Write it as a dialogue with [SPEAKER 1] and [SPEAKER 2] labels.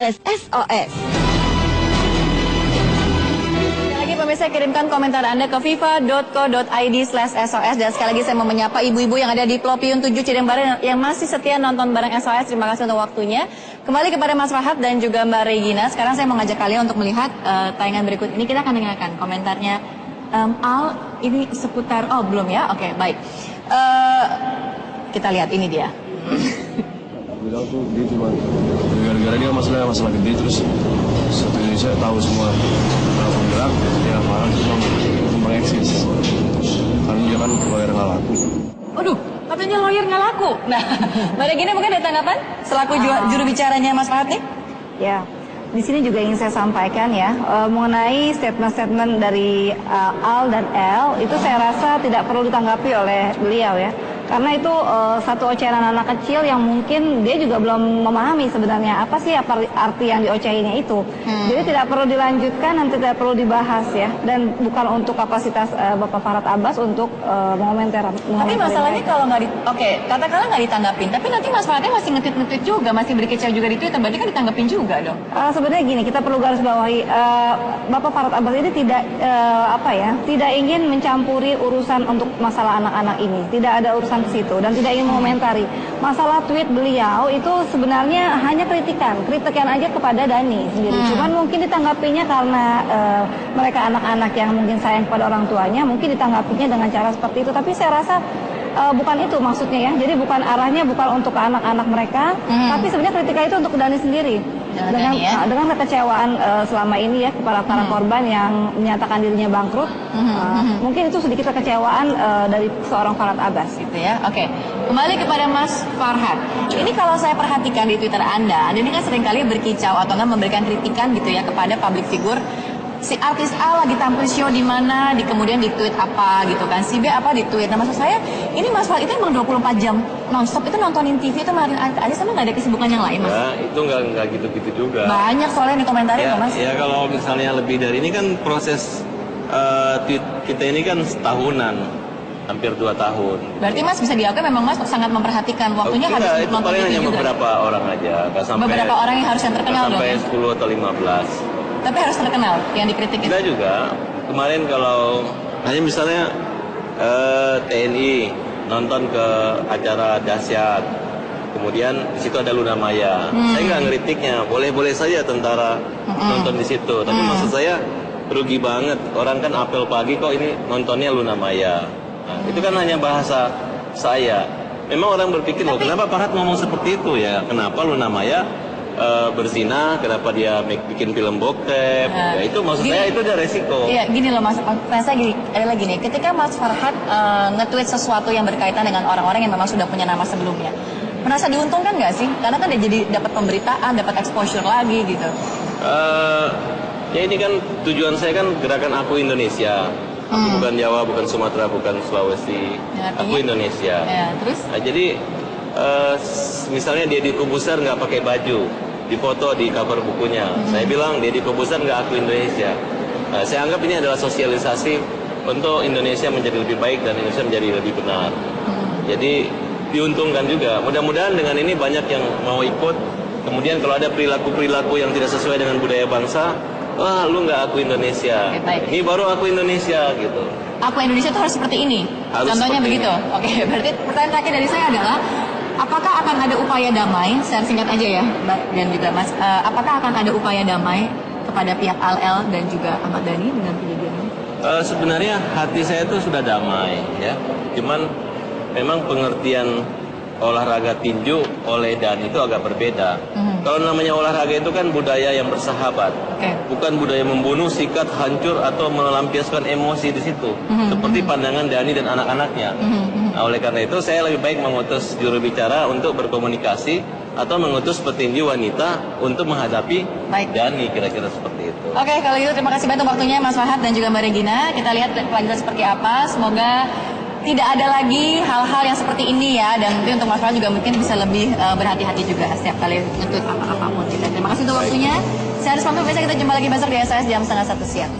[SPEAKER 1] SOS. Lagi pemirsa, kirimkan komentar Anda ke fifa.co.id/SOS. Dan sekali lagi saya mau menyapa ibu-ibu yang ada di Plopiun 7 Cidembareng yang masih setia nonton bareng SOS. Terima kasih untuk waktunya. Kembali kepada Mas Farhad dan juga Mbak Regina. Sekarang saya mau ngajak kalian untuk melihat tayangan berikut ini. Kita akan dengarkan komentarnya Al. Ini seputar, oh belum ya? Oke, baik. Kita lihat, ini dia.
[SPEAKER 2] Bilang tuh dia cuma gara-gara dia masalah gede, terus satu Indonesia tahu semua penggerak dia marah cuma mengeksis karena dia kan lawyer nggak laku.
[SPEAKER 1] Waduh, katanya lawyer nggak laku. Nah, Mbak Regina mungkin ada tanggapan selaku juru bicaranya Mas Farhad nih?
[SPEAKER 3] Ya, di sini juga ingin saya sampaikan ya mengenai statement-statement dari Al dan L itu saya rasa tidak perlu ditanggapi oleh beliau ya. Karena itu satu ocehan anak kecil yang mungkin dia juga belum memahami sebenarnya apa sih arti yang diocehinnya itu. Jadi tidak perlu dilanjutkan dan tidak perlu dibahas ya. Dan bukan untuk kapasitas Bapak Farhad Abbas untuk mengomentari.
[SPEAKER 1] Tapi masalahnya kalau nggak katakanlah nggak ditanggapin, tapi nanti Mas Farhadnya masih nge-tweet juga, masih berkicau juga di Twitter, berarti kan ditanggapin juga dong.
[SPEAKER 3] Sebenarnya gini, kita perlu garis bawahi Bapak Farhad Abbas ini tidak tidak ingin mencampuri urusan untuk masalah anak-anak ini. Tidak ada urusan ke situ dan tidak ingin mengomentari masalah tweet beliau itu sebenarnya hanya kritikan aja kepada Dhani sendiri. Cuman mungkin ditanggapinya karena mereka anak-anak yang mungkin sayang kepada orang tuanya, mungkin ditanggapinya dengan cara seperti itu. Tapi saya rasa bukan itu maksudnya ya. Jadi bukan arahnya bukan untuk anak-anak mereka, tapi sebenarnya kritika itu untuk Dhani sendiri. Dengan kekecewaan selama ini ya kepada para korban yang menyatakan dirinya bangkrut, mungkin itu sedikit kekecewaan dari seorang Farhad Abbas.
[SPEAKER 1] Gitu ya, oke. Kembali kepada Mas Farhad. Ini kalau saya perhatikan di Twitter Anda ini kan seringkali berkicau atau enggak memberikan kritikan gitu ya kepada public figure. Si artis A lagi tampil show di mana, kemudian di tweet apa gitu kan, si B apa di tweet. Nah maksud saya, ini Mas Farhad itu emang 24 jam nonstop itu nontonin TV itu marin aja sama nggak ada kesibukan yang lain Mas?
[SPEAKER 2] Ya itu nggak gitu-gitu juga.
[SPEAKER 1] Banyak soalnya di komentarin
[SPEAKER 2] ya,
[SPEAKER 1] Mas.
[SPEAKER 2] Ya kalau misalnya lebih dari ini kan proses tweet kita ini kan setahunan, hampir 2 tahun.
[SPEAKER 1] Berarti Mas bisa diakui memang Mas sangat memperhatikan waktunya habis
[SPEAKER 2] itu
[SPEAKER 1] nonton
[SPEAKER 2] paling
[SPEAKER 1] TV
[SPEAKER 2] hanya
[SPEAKER 1] juga.
[SPEAKER 2] Beberapa orang aja, nggak sampai
[SPEAKER 1] beberapa orang yang harus yang terkenal dong.
[SPEAKER 2] Sampai 10 atau 15.
[SPEAKER 1] Tapi harus terkenal yang dikritik itu.
[SPEAKER 2] Kita juga kemarin kalau hanya misalnya TNI nonton ke acara dahsyat, kemudian di situ ada Luna Maya. Saya nggak ngeritiknya, boleh-boleh saja tentara nonton di situ. Tapi maksud saya rugi banget, orang kan apel pagi kok ini nontonnya Luna Maya. Nah, itu kan hanya bahasa saya. Memang orang berpikir loh, kenapa Farhad ngomong seperti itu ya? Kenapa Luna Maya berzina, kenapa dia bikin film bokep, ya itu maksud saya itu ada resiko.
[SPEAKER 1] Iya, gini loh Mas, saya gini, ada lagi nih, ketika Mas Farhad nge-tweet sesuatu yang berkaitan dengan orang-orang yang memang sudah punya nama sebelumnya, merasa diuntungkan nggak sih? Karena kan dia jadi dapat pemberitaan, dapat exposure lagi gitu.
[SPEAKER 2] Ya ini kan tujuan saya kan gerakan Aku Indonesia. Aku bukan Jawa, bukan Sumatera, bukan Sulawesi, Aku Indonesia.
[SPEAKER 1] Ya, terus?
[SPEAKER 2] Nah, jadi misalnya Deddy Corbuzier nggak pakai baju, difoto di cover bukunya. Saya bilang Deddy Corbuzier nggak Aku Indonesia. Nah, saya anggap ini adalah sosialisasi untuk Indonesia menjadi lebih baik dan Indonesia menjadi lebih benar. Jadi diuntungkan juga. Mudah-mudahan dengan ini banyak yang mau ikut. Kemudian kalau ada perilaku-perilaku yang tidak sesuai dengan budaya bangsa, wah lu nggak Aku Indonesia. Ini baru Aku Indonesia gitu.
[SPEAKER 1] Aku Indonesia itu harus seperti ini.
[SPEAKER 2] Harus
[SPEAKER 1] Contohnya
[SPEAKER 2] seperti
[SPEAKER 1] begitu.
[SPEAKER 2] ini.
[SPEAKER 1] Oke, berarti pertanyaan terakhir dari saya adalah, apakah akan ada upaya damai, secara singkat aja ya, Mbak dan juga Mas, apakah akan ada upaya damai kepada pihak AL dan juga Ahmad Dhani dengan kejadian ini?
[SPEAKER 2] Sebenarnya hati saya itu sudah damai ya. Cuman memang pengertian olahraga tinju oleh Dhani itu agak berbeda. Kalau namanya olahraga itu kan budaya yang bersahabat, bukan budaya membunuh, sikat, hancur atau melampiaskan emosi di situ. Seperti pandangan Dhani dan anak-anaknya. Nah, oleh karena itu saya lebih baik mengutus juru bicara untuk berkomunikasi atau mengutus petinju wanita untuk menghadapi Dhani, kira-kira seperti itu.
[SPEAKER 1] Oke, kalau gitu terima kasih banyak waktunya Mas Farhad dan juga Mbak Regina. Kita lihat kelanjutan seperti apa. Semoga tidak ada lagi hal-hal yang seperti ini ya, dan mungkin untuk Mas Farhad juga mungkin bisa lebih berhati-hati juga setiap kali nge-tweet apapun. Terima kasih untuk waktunya. Saya harus pamit, biasa kita jumpa lagi besok di SOS jam 12:30 siang.